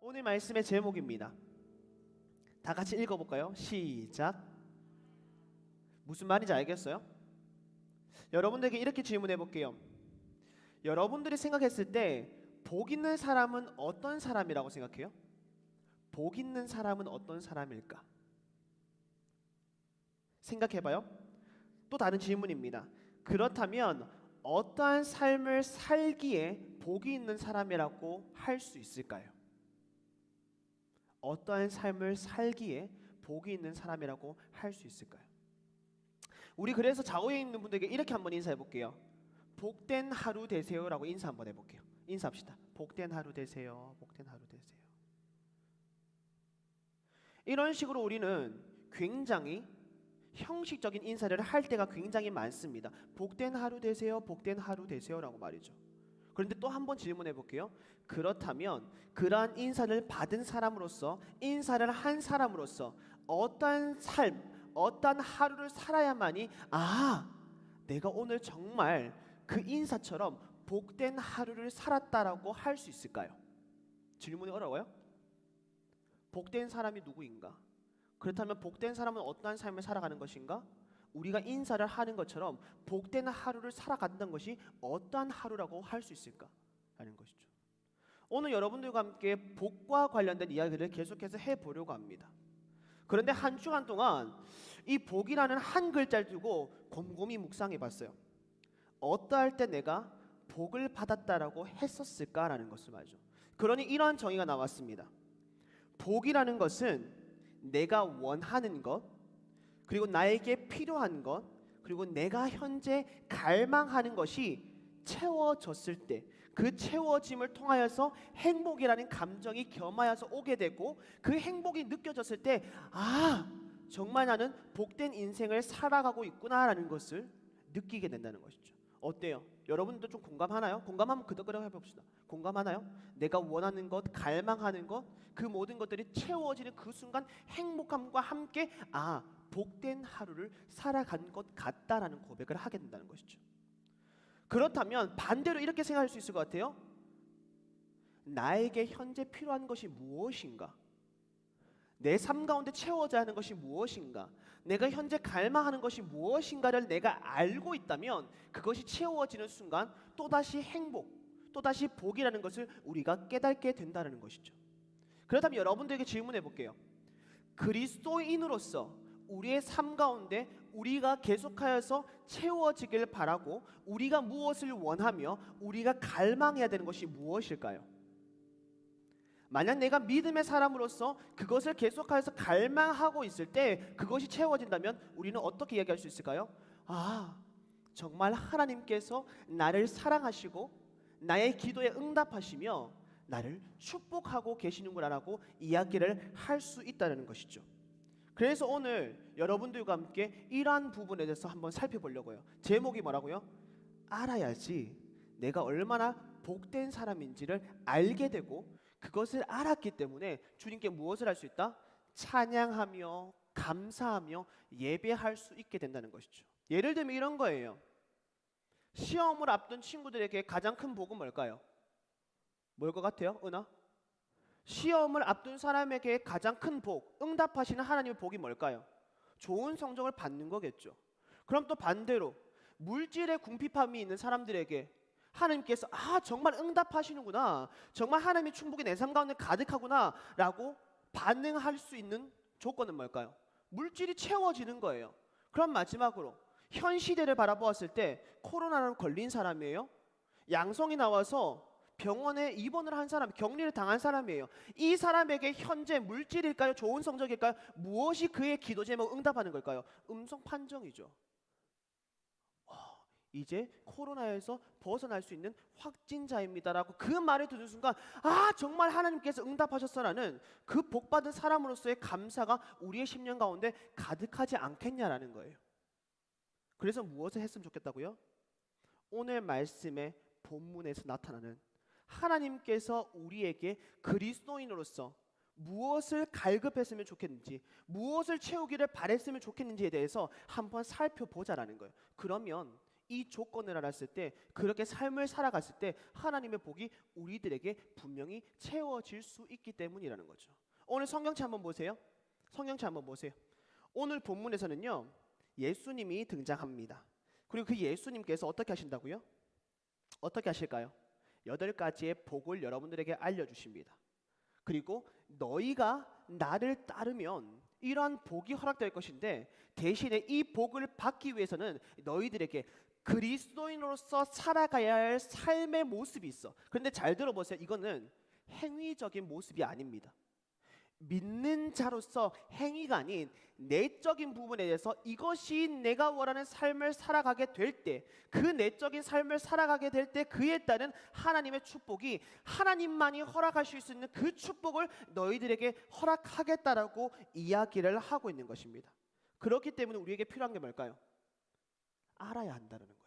오늘 말씀의 제목입니다. 다 같이 읽어볼까요? 시작. 무슨 말인지 알겠어요? 여러분들에게 이렇게 질문해 볼게요. 여러분들이 생각했을 때 복 있는 사람은 어떤 사람이라고 생각해요? 복 있는 사람은 어떤 사람일까? 생각해봐요. 또 다른 질문입니다. 그렇다면 어떠한 삶을 살기에 복이 있는 사람이라고 할 수 있을까요? 어떠한 삶을 살기에 복이 있는 사람이라고 할 수 있을까요? 우리 그래서 좌우에 있는 분들에게 이렇게 한번 인사해 볼게요. 복된 하루 되세요라고 인사 한번 해볼게요. 인사합시다. 복된 하루 되세요. 복된 하루 되세요. 이런 식으로 우리는 굉장히 형식적인 인사를 할 때가 굉장히 많습니다. 복된 하루 되세요. 복된 하루 되세요라고 말이죠. 그런데 또 한 번 질문해 볼게요. 그렇다면 그러한 인사를 받은 사람으로서, 인사를 한 사람으로서 어떠한 삶, 어떠한 하루를 살아야만이 내가 오늘 정말 그 인사처럼 복된 하루를 살았다라고 할 수 있을까요? 질문이 어려워요? 복된 사람이 누구인가? 그렇다면 복된 사람은 어떠한 삶을 살아가는 것인가? 우리가 인사를 하는 것처럼 복된 하루를 살아간다는 것이 어떠한 하루라고 할 수 있을까? 라는 것이죠. 오늘 여러분들과 함께 복과 관련된 이야기를 계속해서 해보려고 합니다. 그런데 한 주간 동안 이 복이라는 한 글자를 두고 곰곰이 묵상해 봤어요. 어떠할 때 내가 복을 받았다라고 했었을까라는 것을 말이죠. 그러니 이러한 정의가 나왔습니다. 복이라는 것은 내가 원하는 것, 그리고 나에게 필요한 것, 그리고 내가 현재 갈망하는 것이 채워졌을 때, 그 채워짐을 통하여서 행복이라는 감정이 겸하여서 오게 되고, 그 행복이 느껴졌을 때 정말 나는 복된 인생을 살아가고 있구나라는 것을 느끼게 된다는 것이죠. 어때요? 여러분도 좀 공감하나요? 공감하면 끄덕끄덕 해봅시다. 공감하나요? 내가 원하는 것, 갈망하는 것, 그 모든 것들이 채워지는 그 순간 행복함과 함께 복된 하루를 살아간 것 같다라는 고백을 하게 된다는 것이죠. 그렇다면 반대로 이렇게 생각할 수 있을 것 같아요. 나에게 현재 필요한 것이 무엇인가? 내 삶 가운데 채워져야 하는 것이 무엇인가? 내가 현재 갈망하는 것이 무엇인가를 내가 알고 있다면 그것이 채워지는 순간 또다시 행복, 또다시 복이라는 것을 우리가 깨닫게 된다는 것이죠. 그렇다면 여러분들에게 질문해 볼게요. 그리스도인으로서 우리의 삶 가운데 우리가 계속하여서 채워지길 바라고 우리가 무엇을 원하며 우리가 갈망해야 되는 것이 무엇일까요? 만약 내가 믿음의 사람으로서 그것을 계속해서 갈망하고 있을 때 그것이 채워진다면 우리는 어떻게 이야기할 수 있을까요? 정말 하나님께서 나를 사랑하시고 나의 기도에 응답하시며 나를 축복하고 계시는구나라고 이야기를 할 수 있다는 것이죠. 그래서 오늘 여러분들과 함께 이러한 부분에 대해서 한번 살펴보려고요. 제목이 뭐라고요? 알아야지 내가 얼마나 복된 사람인지를 알게 되고 그것을 알았기 때문에 주님께 무엇을 할 수 있다? 찬양하며 감사하며 예배할 수 있게 된다는 것이죠. 예를 들면 이런 거예요. 시험을 앞둔 친구들에게 가장 큰 복은 뭘까요? 뭘 것 같아요? 은하? 시험을 앞둔 사람에게 가장 큰 복, 응답하시는 하나님의 복이 뭘까요? 좋은 성적을 받는 거겠죠. 그럼 또 반대로 물질의 궁핍함이 있는 사람들에게 하나님께서 정말 응답하시는구나, 정말 하나님의 축복이 내 삶 가운데 가득하구나 라고 반응할 수 있는 조건은 뭘까요? 물질이 채워지는 거예요. 그럼 마지막으로 현 시대를 바라보았을 때 코로나로 걸린 사람이에요. 양성이 나와서 병원에 입원을 한 사람, 격리를 당한 사람이에요. 이 사람에게 현재 물질일까요? 좋은 성적일까요? 무엇이 그의 기도 제목 응답하는 걸까요? 음성 판정이죠. 이제 코로나에서 벗어날 수 있는 확진자입니다라고 그 말을 듣는 순간 정말 하나님께서 응답하셨어라는 그 복받은 사람으로서의 감사가 우리의 심령 가운데 가득하지 않겠냐라는 거예요. 그래서 무엇을 했으면 좋겠다고요? 오늘 말씀의 본문에서 나타나는 하나님께서 우리에게 그리스도인으로서 무엇을 갈급했으면 좋겠는지, 무엇을 채우기를 바랬으면 좋겠는지에 대해서 한번 살펴보자라는 거예요. 그러면 이 조건을 알았을 때, 그렇게 삶을 살아갔을 때 하나님의 복이 우리들에게 분명히 채워질 수 있기 때문이라는 거죠. 오늘 성경책 한번 보세요. 성경책 한번 보세요. 오늘 본문에서는요, 예수님이 등장합니다. 그리고 그 예수님께서 어떻게 하신다고요? 어떻게 하실까요? 8가지의 복을 여러분들에게 알려주십니다. 그리고 너희가 나를 따르면 이러한 복이 허락될 것인데, 대신에 이 복을 받기 위해서는 너희들에게 그리스도인으로서 살아가야 할 삶의 모습이 있어. 그런데 잘 들어보세요. 이거는 행위적인 모습이 아닙니다. 믿는 자로서 행위가 아닌 내적인 부분에 대해서 이것이 내가 원하는 삶을 살아가게 될 때, 그 내적인 삶을 살아가게 될 때 그에 따른 하나님의 축복이, 하나님만이 허락하실 수 있는 그 축복을 너희들에게 허락하겠다라고 이야기를 하고 있는 것입니다. 그렇기 때문에 우리에게 필요한 게 뭘까요? 알아야 한다는 거예요.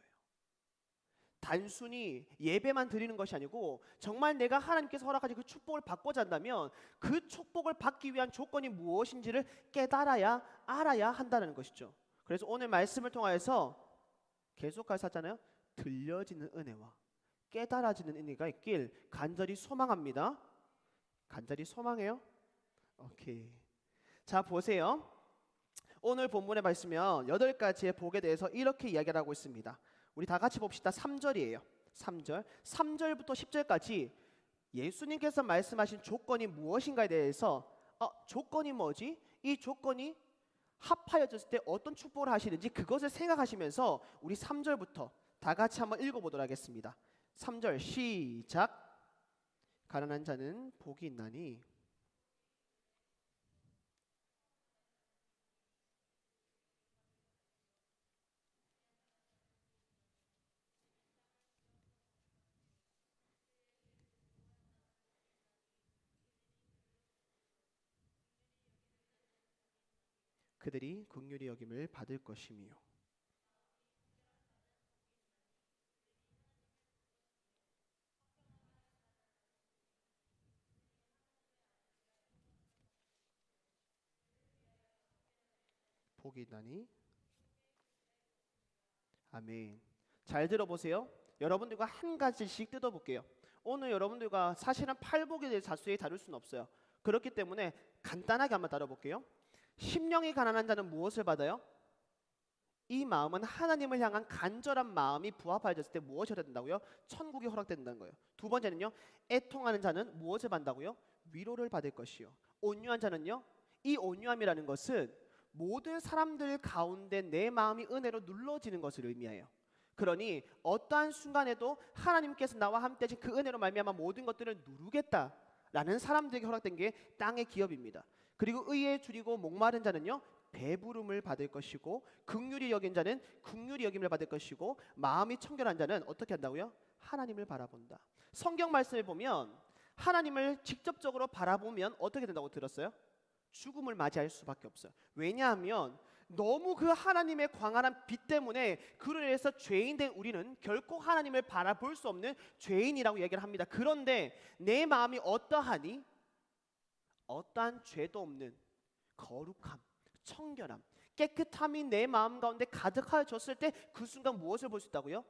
단순히 예배만 드리는 것이 아니고 정말 내가 하나님께서 허락하신 그 축복을 받고자 한다면 그 축복을 받기 위한 조건이 무엇인지를 깨달아야, 알아야 한다는 것이죠. 그래서 오늘 말씀을 통하여서 계속해서 하잖아요. 들려지는 은혜와 깨달아지는 은혜가 있길 간절히 소망합니다. 간절히 소망해요? 오케이. 자, 보세요. 오늘 본문에 말씀면 8가지의 복에 대해서 이렇게 이야기를 하고 있습니다. 우리 다 같이 봅시다. 3절이에요. 3절부터 10절까지 예수님께서 말씀하신 조건이 무엇인가에 대해서, 조건이 뭐지? 이 조건이 합하여졌을 때 어떤 축복을 하시는지 그것을 생각하시면서 우리 3절부터 다 같이 한번 읽어보도록 하겠습니다. 3절 시작. 가난한 자는 복이 있나니 그들이 긍휼히 여김을 받을 것이며. 복이 있나니. 아멘. 잘 들어보세요. 여러분들과 한 가지씩 뜯어볼게요. 오늘 여러분들과 사실은 팔복에 대해 자세히 다룰 수는 없어요. 그렇기 때문에 간단하게 한번 다뤄볼게요. 심령이 가난한 자는 무엇을 받아요? 이 마음은 하나님을 향한 간절한 마음이 부합하여졌을 때 무엇이 된다고요? 천국이 허락된다는 거예요. 두 번째는요, 애통하는 자는 무엇을 받는다고요? 위로를 받을 것이요. 온유한 자는요, 이 온유함이라는 것은 모든 사람들 가운데 내 마음이 은혜로 눌러지는 것을 의미해요. 그러니 어떠한 순간에도 하나님께서 나와 함께 하신 그 은혜로 말미암아 모든 것들을 누르겠다라는 사람들에게 허락된 게 땅의 기업입니다. 그리고 의에 줄이고 목마른 자는요, 배부름을 받을 것이고, 긍휼히 여긴 자는 긍휼히 여김을 받을 것이고, 마음이 청결한 자는 어떻게 한다고요? 하나님을 바라본다. 성경 말씀을 보면 하나님을 직접적으로 바라보면 어떻게 된다고 들었어요? 죽음을 맞이할 수밖에 없어요. 왜냐하면 너무 그 하나님의 광활한 빛 때문에 그로 인해서 죄인 된 우리는 결코 하나님을 바라볼 수 없는 죄인이라고 얘기를 합니다. 그런데 내 마음이 어떠하니? 어떠한 죄도 없는 거룩함, 청결함, 깨끗함이 내 마음 가운데 가득하여졌을 때 그 순간 무엇을 볼 수 있다고요?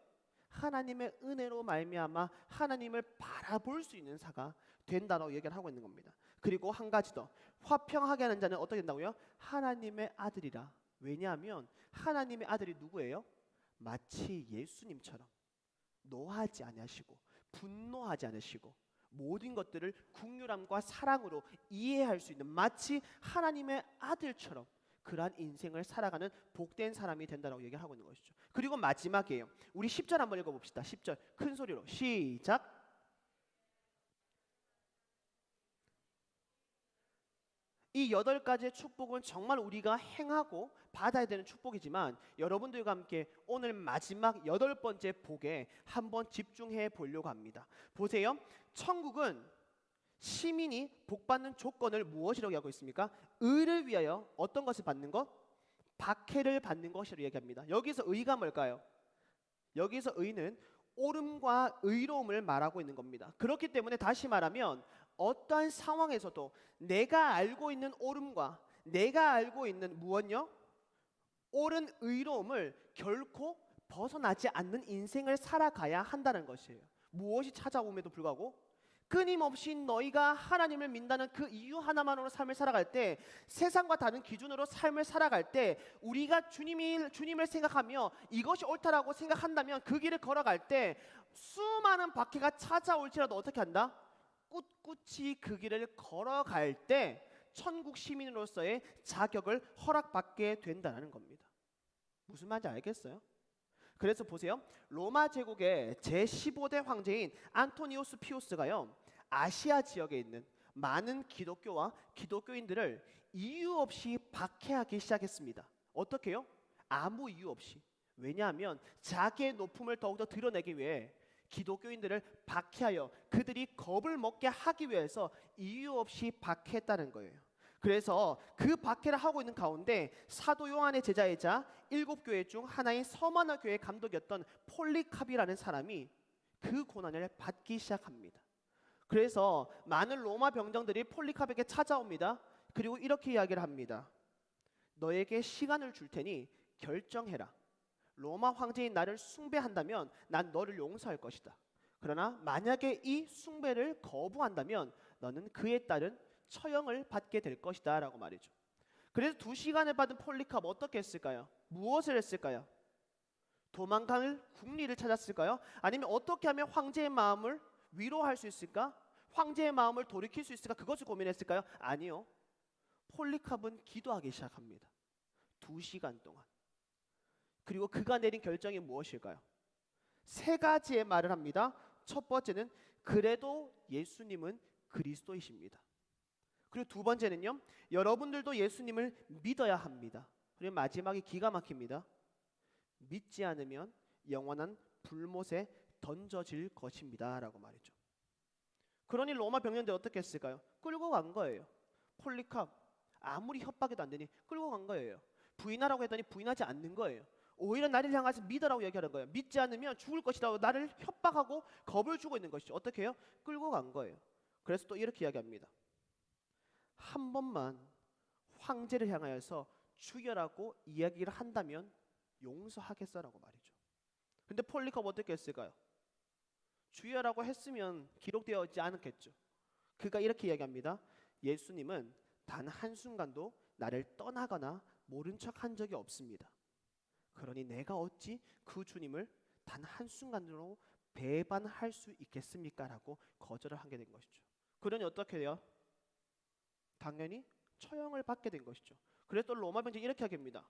하나님의 은혜로 말미암아 하나님을 바라볼 수 있는 자가 된다라고 얘기를 하고 있는 겁니다. 그리고 한 가지 더, 화평하게 하는 자는 어떻게 된다고요? 하나님의 아들이라. 왜냐하면 하나님의 아들이 누구예요? 마치 예수님처럼 노하지 않으시고 분노하지 않으시고 모든 것들을 긍휼함과 사랑으로 이해할 수 있는, 마치 하나님의 아들처럼 그러한 인생을 살아가는 복된 사람이 된다고 얘기하고 있는 것이죠. 그리고 마지막이에요. 우리 10절 한번 읽어봅시다. 10절 큰 소리로 시작. 이 8가지의 축복은 정말 우리가 행하고 받아야 되는 축복이지만, 여러분들과 함께 오늘 마지막 8번째 복에 한번 집중해 보려고 합니다. 보세요. 천국은 시민이 복받는 조건을 무엇이라고 하고 있습니까? 의를 위하여 어떤 것을 받는 것? 박해를 받는 것이라고 얘기합니다. 여기서 의가 뭘까요? 여기서 의는 옳음과 의로움을 말하고 있는 겁니다. 그렇기 때문에 다시 말하면 어떠한 상황에서도 내가 알고 있는 옳음과 내가 알고 있는 무엇요? 옳은 의로움을 결코 벗어나지 않는 인생을 살아가야 한다는 것이에요. 무엇이 찾아옴에도 불구하고 끊임없이 너희가 하나님을 믿는다는 그 이유 하나만으로 삶을 살아갈 때, 세상과 다른 기준으로 삶을 살아갈 때, 우리가 주님을 생각하며 이것이 옳다라고 생각한다면 그 길을 걸어갈 때 수많은 박해가 찾아올지라도 어떻게 한다? 꿋꿋이 그 길을 걸어갈 때 천국 시민으로서의 자격을 허락받게 된다는 겁니다. 무슨 말인지 알겠어요? 그래서 보세요. 로마 제국의 제15대 황제인 안토니우스 피우스가요, 아시아 지역에 있는 많은 기독교와 기독교인들을 이유 없이 박해하기 시작했습니다. 어떻게요? 아무 이유 없이. 왜냐하면 자기의 높음을 더욱더 드러내기 위해 기독교인들을 박해하여 그들이 겁을 먹게 하기 위해서 이유 없이 박해했다는 거예요. 그래서 그 박해를 하고 있는 가운데 사도 요한의 제자이자 7교회 중 하나인 서머나 교회 감독이었던 폴리캅이라는 사람이 그 고난을 받기 시작합니다. 그래서 많은 로마 병정들이 폴리캅에게 찾아옵니다. 그리고 이렇게 이야기를 합니다. 너에게 시간을 줄 테니 결정해라. 로마 황제인 나를 숭배한다면 난 너를 용서할 것이다. 그러나 만약에 이 숭배를 거부한다면 너는 그에 따른 처형을 받게 될 것이다 라고 말이죠. 그래서 2시간을 받은 폴리캅 어떻게 했을까요? 무엇을 했을까요? 도망갈 국리를 찾았을까요? 아니면 어떻게 하면 황제의 마음을 위로할 수 있을까? 황제의 마음을 돌이킬 수 있을까? 그것을 고민했을까요? 아니요. 폴리캅은 기도하기 시작합니다. 2시간 동안. 그리고 그가 내린 결정이 무엇일까요? 3가지의 말을 합니다. 첫 번째는 그래도 예수님은 그리스도이십니다. 그리고 2번째는요, 여러분들도 예수님을 믿어야 합니다. 그리고 마지막이 기가 막힙니다. 믿지 않으면 영원한 불못에 던져질 것입니다 라고 말이죠. 그러니 로마 병력들이 어떻게 했을까요? 끌고 간 거예요. 폴리캅 아무리 협박해도 안 되니 끌고 간 거예요. 부인하라고 했더니 부인하지 않는 거예요. 오히려 나를 향해서 믿으라고 얘기하는 거예요. 믿지 않으면 죽을 것이라고 나를 협박하고 겁을 주고 있는 것이죠. 어떻게 해요? 끌고 간 거예요. 그래서 또 이렇게 이야기합니다. 한 번만 황제를 향하여서 죽여라고 이야기를 한다면 용서하겠어라고 말이죠. 근데 폴리캅 어떻게 했을까요? 죽여라고 했으면 기록되어 있지 않았겠죠. 그가 이렇게 이야기합니다. 예수님은 단 한순간도 나를 떠나거나 모른 척 한 적이 없습니다. 그러니 내가 어찌 그 주님을 단 한순간으로 배반할 수 있겠습니까? 라고 거절을 하게 된 것이죠. 그러니 어떻게 돼요? 당연히 처형을 받게 된 것이죠. 그래서 또 로마 병정이 이렇게 하겠습니다.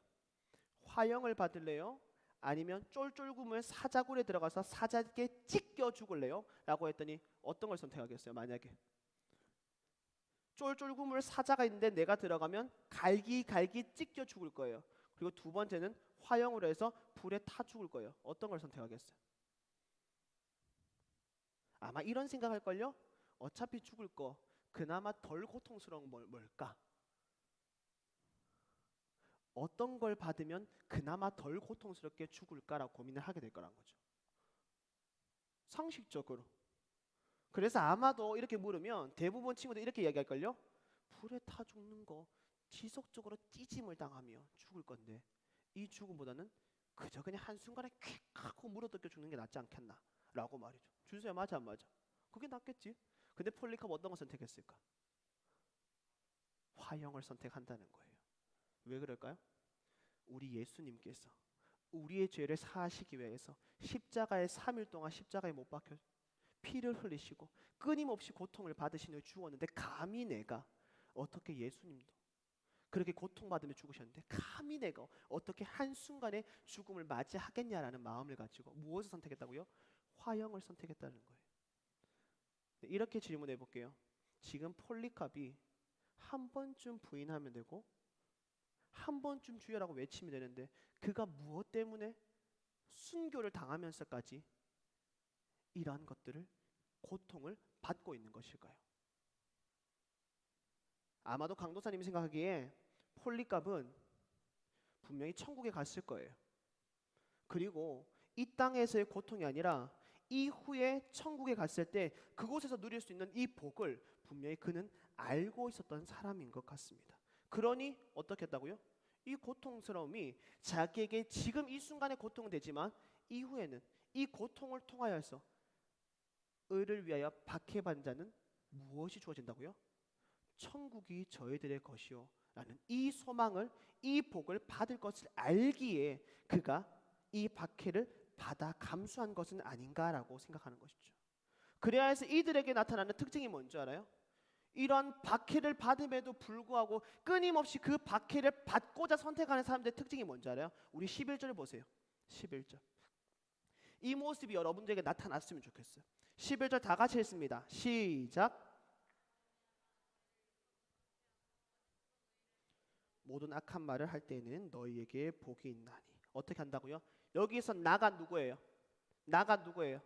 화형을 받을래요? 아니면 쫄쫄 굶을 사자굴에 들어가서 사자에게 찢겨 죽을래요? 라고 했더니 어떤 걸 선택하겠어요? 만약에 쫄쫄 굶을 사자가 있는데 내가 들어가면 갈기갈기 찢겨 죽을 거예요. 그리고 2번째는 화형으로 해서 불에 타 죽을 거예요. 어떤 걸 선택하겠어요? 아마 이런 생각할걸요? 어차피 죽을 거 그나마 덜 고통스러운 건 뭘까? 어떤 걸 받으면 그나마 덜 고통스럽게 죽을까라고 고민을 하게 될 거란 거죠. 상식적으로. 그래서 아마도 이렇게 물으면 대부분 친구들 이렇게 이야기할걸요? 불에 타 죽는 거 지속적으로 찌짐을 당하며 죽을 건데 이 죽음보다는 그저 그냥 한순간에 퀵 하고 물어뜯겨 죽는 게 낫지 않겠나 라고 말이죠. 준수야 맞아 안 맞아? 그게 낫겠지. 근데 폴리캅 어떤 걸 선택했을까? 화형을 선택한다는 거예요. 왜 그럴까요? 우리 예수님께서 우리의 죄를 사하시기 위해서 십자가에 3일 동안 십자가에 못 박혀 피를 흘리시고 끊임없이 고통을 받으신 후에 죽었는데 감히 내가 어떻게 예수님도 그렇게 고통받으며 죽으셨는데 감히 내가 어떻게 한순간에 죽음을 맞이하겠냐라는 마음을 가지고 무엇을 선택했다고요? 화형을 선택했다는 거예요. 이렇게 질문해 볼게요. 지금 폴리캅이 한 번쯤 부인하면 되고 한 번쯤 주여라고 외치면 되는데 그가 무엇 때문에 순교를 당하면서까지 이러한 것들을 고통을 받고 있는 것일까요? 아마도 강도사님이 생각하기에 폴리캅은 분명히 천국에 갔을 거예요. 그리고 이 땅에서의 고통이 아니라 이후에 천국에 갔을 때 그곳에서 누릴 수 있는 이 복을 분명히 그는 알고 있었던 사람인 것 같습니다. 그러니 어떻게 했다고요? 이 고통스러움이 자기에게 지금 이 순간의 고통은 되지만 이후에는 이 고통을 통하여서 의를 위하여 박해받은 자는 무엇이 주어진다고요? 천국이 저희들의 것이요 라는 이 소망을, 이 복을 받을 것을 알기에 그가 이 박해를 받아 감수한 것은 아닌가라고 생각하는 것이죠. 그래야 해서 이들에게 나타나는 특징이 뭔지 알아요? 이런 박해를 받음에도 불구하고 끊임없이 그 박해를 받고자 선택하는 사람들의 특징이 뭔지 알아요? 우리 11절 보세요. 11절. 이 모습이 여러분들에게 나타났으면 좋겠어요. 11절 다 같이 읽습니다. 시작. 모든 악한 말을 할 때는 너희에게 복이 있나니. 어떻게 한다고요? 여기서 나가 누구예요? 나가 누구예요?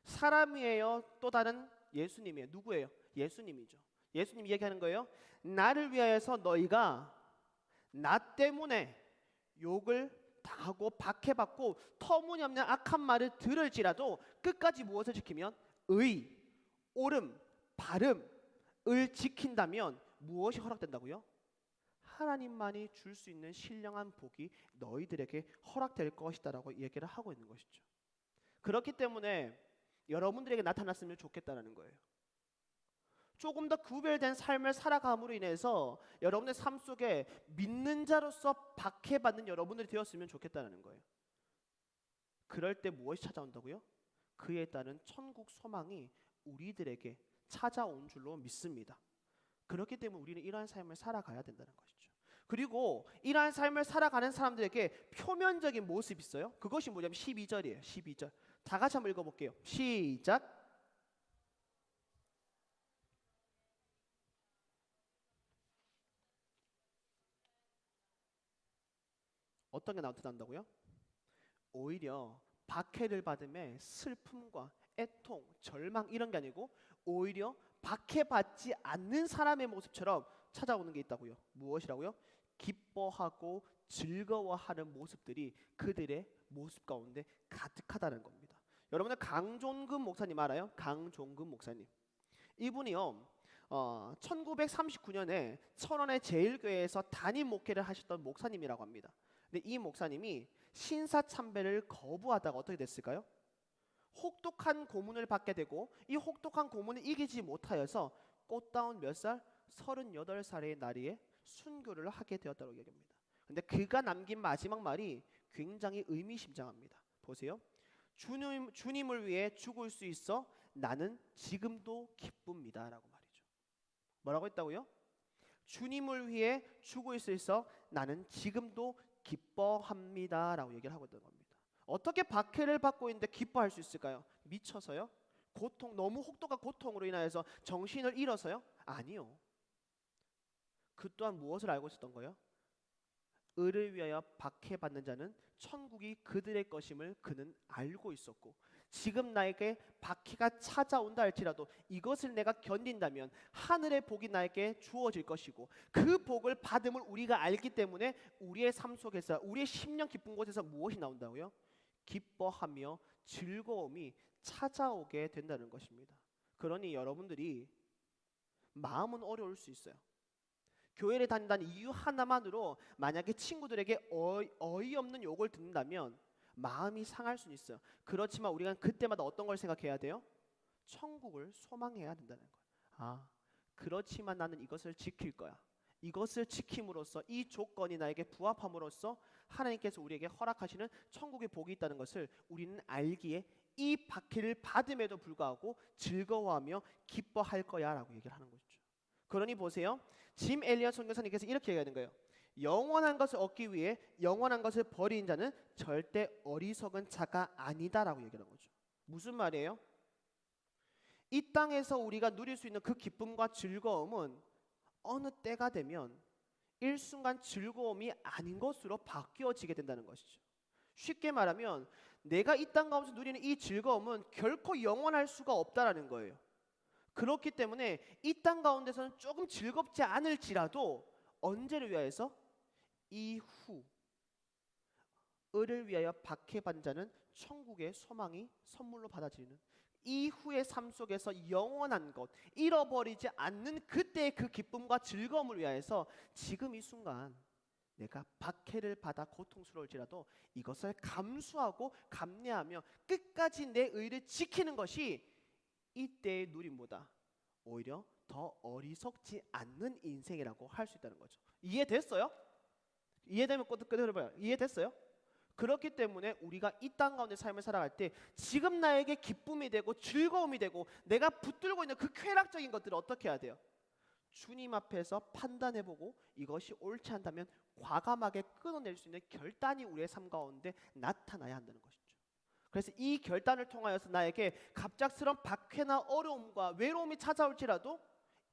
사람이에요? 또 다른 예수님이에요? 누구예요? 예수님이죠. 예수님 얘기하는 거예요. 나를 위하여서 너희가 나 때문에 욕을 당하고 박해받고 터무니없는 악한 말을 들을지라도 끝까지 무엇을 지키면? 의, 옳음, 바름을 지킨다면 무엇이 허락된다고요? 하나님만이 줄 수 있는 신령한 복이 너희들에게 허락될 것이다라고 얘기를 하고 있는 것이죠. 그렇기 때문에 여러분들에게 나타났으면 좋겠다는 거예요. 조금 더 구별된 삶을 살아감으로 인해서 여러분의 삶 속에 믿는 자로서 박해받는 여러분들이 되었으면 좋겠다는 거예요. 그럴 때 무엇이 찾아온다고요? 그에 따른 천국 소망이 우리들에게 찾아온 줄로 믿습니다. 그렇기 때문에 우리는 이러한 삶을 살아가야 된다는 것이죠. 그리고 이러한 삶을 살아가는 사람들에게 표면적인 모습이 있어요. 그것이 뭐냐면 12절이에요. 12절. 다 같이 한번 읽어볼게요. 시작. 어떤 게 나타난다고요? 오히려 박해를 받음에 슬픔과 애통, 절망 이런 게 아니고 오히려 박해받지 않는 사람의 모습처럼 찾아오는 게 있다고요. 무엇이라고요? 기뻐하고 즐거워하는 모습들이 그들의 모습 가운데 가득하다는 겁니다. 여러분들 강종금 목사님 알아요? 강종금 목사님. 이분이요. 1939년에 천원의 제일교회에서 단임 목회를 하셨던 목사님이라고 합니다. 근데 이 목사님이 신사참배를 거부하다가 어떻게 됐을까요? 혹독한 고문을 받게 되고 이 혹독한 고문을 이기지 못하여서 꽃다운 몇 살? 38살의 나이에 순교를 하게 되었다고 얘기합니다. 근데 그가 남긴 마지막 말이 굉장히 의미심장합니다. 보세요. 주님을 위해 죽을 수 있어 나는 지금도 기쁩니다 라고 말이죠. 뭐라고 했다고요? 주님을 위해 죽을 수 있어 나는 지금도 기뻐합니다 라고 얘기를 하고 있는 겁니다. 어떻게 박해를 받고 있는데 기뻐할 수 있을까요? 미쳐서요? 고통, 너무 혹독한 고통으로 인하여서 정신을 잃어서요? 아니요. 그 또한 무엇을 알고 있었던 거예요? 의를 위하여 박해받는 자는 천국이 그들의 것임을 그는 알고 있었고 지금 나에게 박해가 찾아온다 할지라도 이것을 내가 견딘다면 하늘의 복이 나에게 주어질 것이고 그 복을 받음을 우리가 알기 때문에 우리의 삶 속에서 우리의 심령 깊은 곳에서 무엇이 나온다고요? 기뻐하며 즐거움이 찾아오게 된다는 것입니다. 그러니 여러분들이 마음은 어려울 수 있어요. 교회를 다닌다는 이유 하나만으로 만약에 친구들에게 어이없는 욕을 듣는다면 마음이 상할 수는 있어요. 그렇지만 우리가 그때마다 어떤 걸 생각해야 돼요? 천국을 소망해야 된다는 거예요. 아, 그렇지만 나는 이것을 지킬 거야. 이것을 지킴으로써 이 조건이 나에게 부합함으로써 하나님께서 우리에게 허락하시는 천국의 복이 있다는 것을 우리는 알기에 이 박해를 받음에도 불구하고 즐거워하며 기뻐할 거야 라고 얘기를 하는 거죠. 그러니 보세요. 짐 엘리엇 선교사님께서 이렇게 얘기하는 거예요. 영원한 것을 얻기 위해 영원한 것을 버린 자는 절대 어리석은 자가 아니다라고 얘기하는 거죠. 무슨 말이에요? 이 땅에서 우리가 누릴 수 있는 그 기쁨과 즐거움은 어느 때가 되면 일순간 즐거움이 아닌 것으로 바뀌어지게 된다는 것이죠. 쉽게 말하면 내가 이 땅 가운데서 누리는 이 즐거움은 결코 영원할 수가 없다라는 거예요. 그렇기 때문에 이 땅 가운데서는 조금 즐겁지 않을지라도 언제를 위하여서 이후 을을 위하여 박해받는 자는 천국의 소망이 선물로 받아들이는 이후의 삶 속에서 영원한 것 잃어버리지 않는 그때의 그 기쁨과 즐거움을 위하여서 지금 이 순간 내가 박해를 받아 고통스러울지라도 이것을 감수하고 감내하며 끝까지 내 의를 지키는 것이 이때의 누림보다 오히려 더 어리석지 않는 인생이라고 할 수 있다는 거죠. 이해됐어요? 이해되면 꺼내봐요. 이해됐어요? 그렇기 때문에 우리가 이 땅 가운데 삶을 살아갈 때 지금 나에게 기쁨이 되고 즐거움이 되고 내가 붙들고 있는 그 쾌락적인 것들을 어떻게 해야 돼요? 주님 앞에서 판단해보고 이것이 옳지 않다면 과감하게 끊어낼 수 있는 결단이 우리의 삶 가운데 나타나야 한다는 것이죠. 그래서 이 결단을 통하여서 나에게 갑작스러운 박해나 어려움과 외로움이 찾아올지라도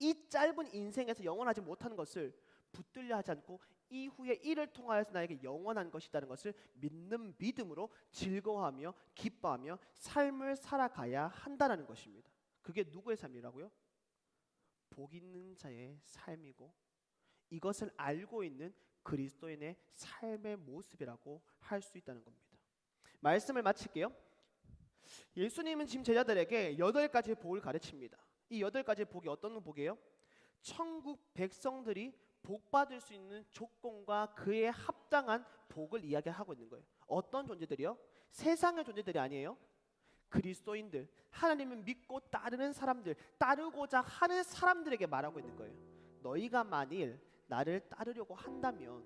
이 짧은 인생에서 영원하지 못하는 것을 붙들려 하지 않고 이후에 이를 통하여서 나에게 영원한 것이라는 것을 믿는 믿음으로 즐거워하며 기뻐하며 삶을 살아가야 한다는 것입니다. 그게 누구의 삶이라고요? 복 있는 자의 삶이고 이것을 알고 있는 그리스도인의 삶의 모습이라고 할 수 있다는 겁니다. 말씀을 마칠게요. 예수님은 지금 제자들에게 8가지의 복을 가르칩니다. 이 8가지의 복이 어떤 복이에요? 천국 백성들이 복 받을 수 있는 조건과 그에 합당한 복을 이야기하고 있는 거예요. 어떤 존재들이요? 세상의 존재들이 아니에요. 그리스도인들, 하나님을 믿고 따르는 사람들, 따르고자 하는 사람들에게 말하고 있는 거예요. 너희가 만일 나를 따르려고 한다면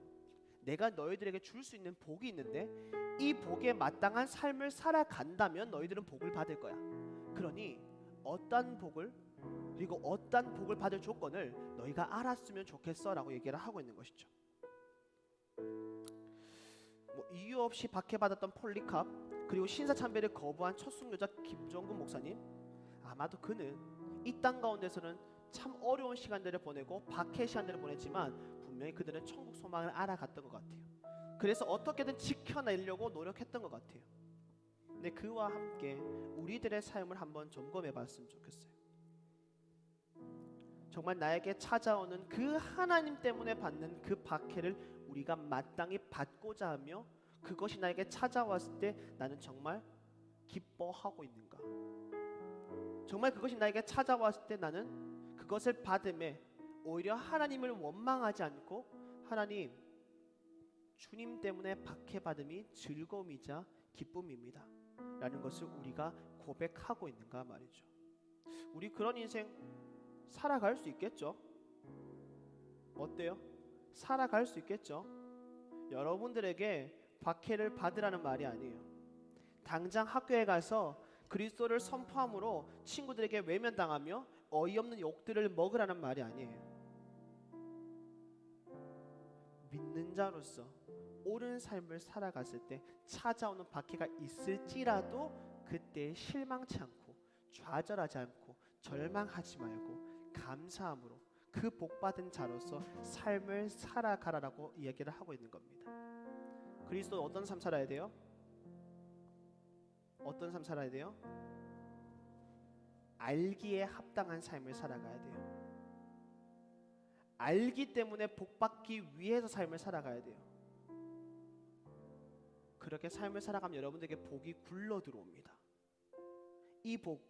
내가 너희들에게 줄 수 있는 복이 있는데 이 복에 마땅한 삶을 살아간다면 너희들은 복을 받을 거야. 그러니 어떤 복을 그리고 어떤 복을 받을 조건을 너희가 알았으면 좋겠어 라고 얘기를 하고 있는 것이죠. 이유 없이 박해받았던 폴리캅 그리고 신사참배를 거부한 첫순교자 김종근 목사님, 아마도 그는 이 땅 가운데서는 참 어려운 시간들을 보내고 박해 시간들을 보냈지만 분명히 그들은 천국 소망을 알아갔던 것 같아요. 그래서 어떻게든 지켜내려고 노력했던 것 같아요. 근데 그와 함께 우리들의 삶을 한번 점검해 봤으면 좋겠어요. 정말 나에게 찾아오는 그 하나님 때문에 받는 그 박해를 우리가 마땅히 받고자 하며 그것이 나에게 찾아왔을 때 나는 정말 기뻐하고 있는가? 정말 그것이 나에게 찾아왔을 때 나는 그것을 받음에 오히려 하나님을 원망하지 않고 하나님, 주님 때문에 박해받음이 즐거움이자 기쁨입니다 라는 것을 우리가 고백하고 있는가 말이죠. 우리 그런 인생 살아갈 수 있겠죠? 어때요? 살아갈 수 있겠죠? 여러분들에게 박해를 받으라는 말이 아니에요. 당장 학교에 가서 그리스도를 선포함으로 친구들에게 외면당하며 어이없는 욕들을 먹으라는 말이 아니에요. 믿는 자로서 옳은 삶을 살아갔을 때 찾아오는 박해가 있을지라도 그때 실망치 않고 좌절하지 않고 절망하지 말고 감사함으로 그 복받은 자로서 삶을 살아가라라고 이야기를 하고 있는 겁니다. 그리스도 어떤 삶 살아야 돼요? 어떤 삶 살아야 돼요? 알기에 합당한 삶을 살아가야 돼요. 알기 때문에 복받기 위해서 삶을 살아가야 돼요. 그렇게 삶을 살아가면 여러분들에게 복이 굴러 들어옵니다. 이 복,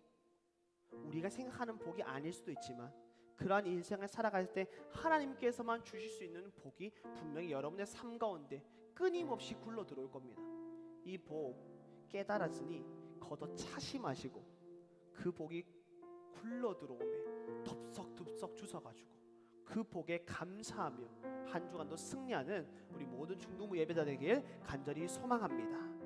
우리가 생각하는 복이 아닐 수도 있지만 그러한 인생을 살아갈 때 하나님께서만 주실 수 있는 복이 분명히 여러분의 삶 가운데 끊임없이 굴러 들어올 겁니다. 이 복 깨달았으니 걷어 차시 마시고 그 복이 굴러 들어오매 덥석덥석 주워가지고 그 복에 감사하며 한 주간도 승리하는 우리 모든 중동부 예배자 되길 간절히 소망합니다.